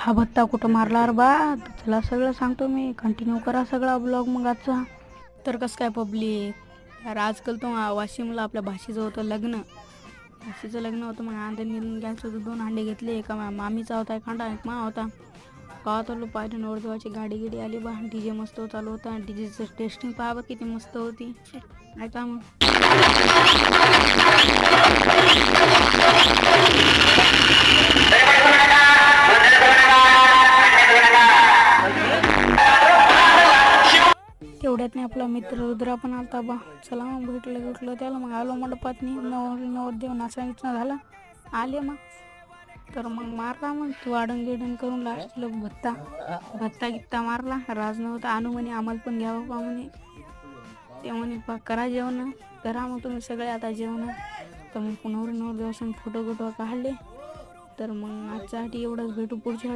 हा भत्ता कुठं मारला रे बा, तुला सगळं सांगतो मी. कंटिन्यू करा सगळा ब्लॉग मग आजचा. तर कसं काय पब्लिक यार, आजकाल तो वाशिमला आपल्या भाषेचं होतं लग्न. भाषेचं लग्न होतं, मग अंडे निघून घ्यायचं होतं. 2 अंडे घेतले. एका मामीचा होता, एक अंडा एक मा होता. गावात आलो, पाहिलं नवरदेवाची गाडी गिडी आली बा. डीजे मस्त चालू होता. डीजेचं टेस्टिंग पहा बा किती मस्त होती. ऐका मग. तेवढ्यात नाही आपला मित्र रुद्रा पण आलता बा. चला मग भेटलं त्याला. मग आलो मंडपात नवरदेव नाचणं झालं. आले मग तर मग मारला मग तू गिडण करून लास्टला भत्ता गित्ता मारला. राज नव्हता. आणू म्हणे आम्हाला पण घ्यावं पा म्हणे. ते म्हणे करा जेवण, करा मग तुम्ही सगळे आता जेवण. तर मग नवरदेवासून फोटो काढले. तर मग आजच्यासाठी एवढंच. भेटू पुढच्या